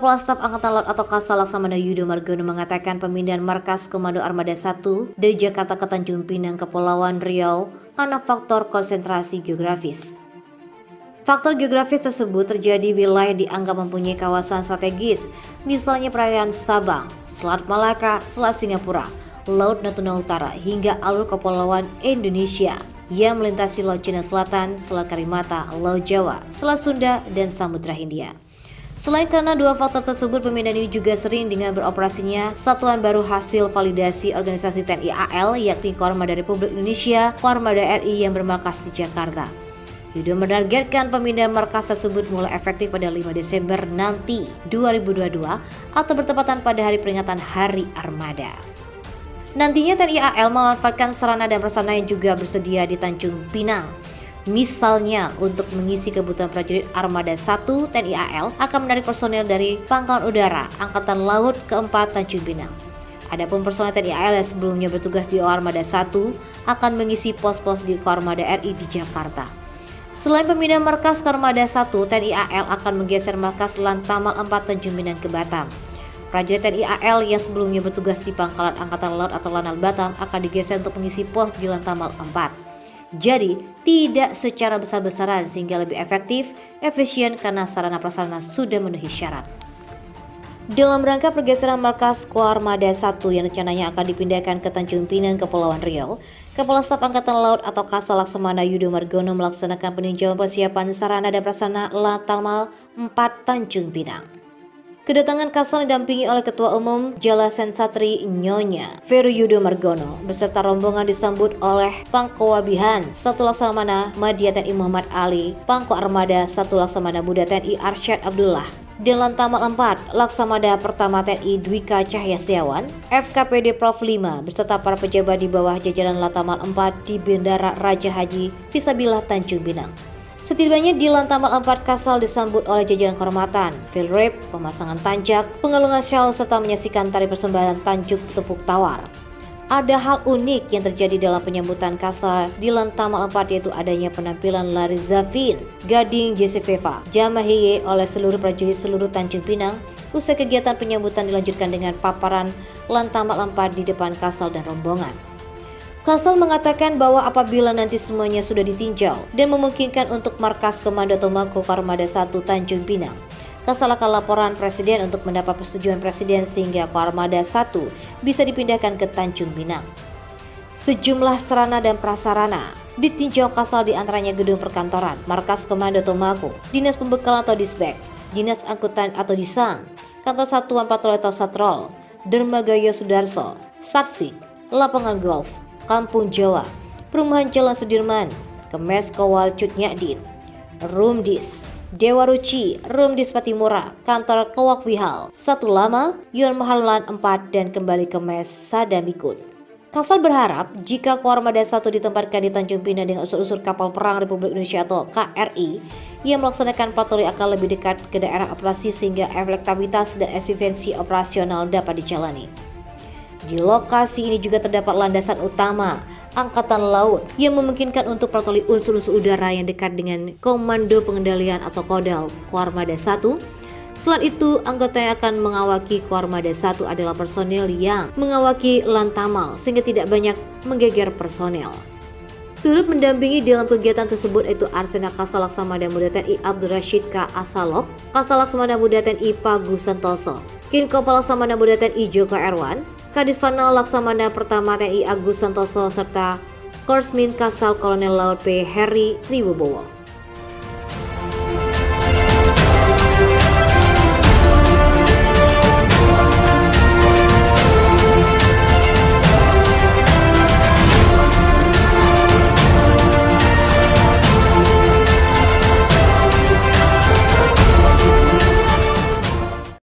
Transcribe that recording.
Kepala Staf Angkatan Laut atau Kasal Laksamana Yudo Margono mengatakan pemindahan markas Komando Armada 1 dari Jakarta ke Tanjung Pinang, Kepulauan Riau karena faktor konsentrasi geografis. Faktor geografis tersebut terjadi wilayah dianggap mempunyai kawasan strategis, misalnya perairan Sabang, Selat Malaka, Selat Singapura, Laut Natuna Utara, hingga alur kepulauan Indonesia yang melintasi Laut Cina Selatan, Selat Karimata, Laut Jawa, Selat Sunda, dan Samudra Hindia. Selain karena dua faktor tersebut, pemindahan ini juga sering dengan beroperasinya satuan baru hasil validasi organisasi TNI AL, yakni Koarmada Republik Indonesia, Koarmada RI yang bermarkas di Jakarta. Yudo menargetkan pemindahan markas tersebut mulai efektif pada 5 Desember nanti 2022 atau bertepatan pada hari peringatan Hari Armada. Nantinya TNI AL memanfaatkan sarana dan prasarana yang juga bersedia di Tanjung Pinang. Misalnya untuk mengisi kebutuhan prajurit Armada 1, TNI AL akan menarik personel dari Pangkalan Udara Angkatan Laut ke-4 Tanjung Pinang. Adapun personel TNI AL yang sebelumnya bertugas di Armada 1 akan mengisi pos-pos di Koarmada RI di Jakarta. Selain pemindahan markas Koarmada 1, TNI AL akan menggeser markas Lantamal 4 Tanjung Pinang ke Batam. Prajurit TNI AL yang sebelumnya bertugas di Pangkalan Angkatan Laut atau Lanal Batam akan digeser untuk mengisi pos di Lantamal 4. Jadi, tidak secara besar-besaran sehingga lebih efektif, efisien karena sarana prasarana sudah memenuhi syarat. Dalam rangka pergeseran markas Koarmada 1 yang rencananya akan dipindahkan ke Tanjung Pinang, Kepulauan Riau, Kepala Staf Angkatan Laut atau Kasal Laksamana Yudo Margono melaksanakan peninjauan persiapan sarana dan prasarana Lantamal 4 Tanjung Pinang. Kedatangan Kasal didampingi oleh Ketua Umum Jalasen Satri Nyonya Veru Yudo Margono beserta rombongan disambut oleh Pangkowabihan 1 Laksamana Madya TNI Muhammad Ali, Pangko Armada 1 Laksamana Muda TNI Arsyad Abdullah, dan Lantamal 4 Laksamada Pertama TNI Dwika Cahya Setiawan, FKPD Prof 5 beserta para pejabat di bawah jajaran Lantamal 4 di Bandara Raja Haji Fisabilillah Tanjung Pinang. Setibanya di Lantamal 4, Kasal disambut oleh jajaran kehormatan, field rep, pemasangan tanjak, pengalungan syal serta menyaksikan tari persembahan Tanjuk Tepuk Tawar. Ada hal unik yang terjadi dalam penyambutan Kasal di Lantamal 4, yaitu adanya penampilan Lari Zafin, Gading JCVEVA, Jamahiye oleh seluruh prajurit seluruh Tanjung Pinang. Usai kegiatan penyambutan dilanjutkan dengan paparan Lantamal 4 di depan Kasal dan rombongan. Kasal mengatakan bahwa apabila nanti semuanya sudah ditinjau dan memungkinkan untuk markas Komando Tomako Koarmada 1 Tanjung Pinang, Kasal akan laporan Presiden untuk mendapat persetujuan Presiden sehingga Koarmada 1 bisa dipindahkan ke Tanjung Pinang. Sejumlah sarana dan prasarana ditinjau Kasal, diantaranya gedung perkantoran, markas Komando Tomako, Dinas Pembekalan atau Disbek, Dinas Angkutan atau Disang, Kantor Satuan Patroli atau Satrol, Dermagaya Sudarso, Statsik, Lapangan Golf, Kampung Jawa, Perumahan Jalan Sudirman, Kemes Kowal Cutnyadin, Rumdis, Dewa Ruci, Rumdis Patimura, Kantor Kowak Wihal, Satu Lama, Yon Mahalan 4, dan kembali Kemes Sadamikun. Kasal berharap jika Koarmada 1 ditempatkan di Tanjung Pinang dengan unsur-unsur kapal perang Republik Indonesia atau KRI yang melaksanakan patroli akan lebih dekat ke daerah operasi sehingga efektivitas dan efisiensi operasional dapat dijalani. Di lokasi ini juga terdapat landasan utama Angkatan Laut yang memungkinkan untuk patroli unsur-unsur udara yang dekat dengan Komando Pengendalian atau Kodal Koarmada 1. Selain itu, anggota yang akan mengawaki Koarmada 1 adalah personel yang mengawaki Lantamal sehingga tidak banyak menggeger personel. Turut mendampingi dalam kegiatan tersebut yaitu Arsena Kasal Laksamana Muda TNI Abdul Rashid K. Asalok, Kasal Laksamana Muda TNI Pagus Santoso, Kinkopal Laksamana Muda TNI Joko Erwan, Kadisfanal Laksamana Pertama TNI Agus Santoso serta Korsmin Kasal Kolonel Laut P. Heri Triwibowo.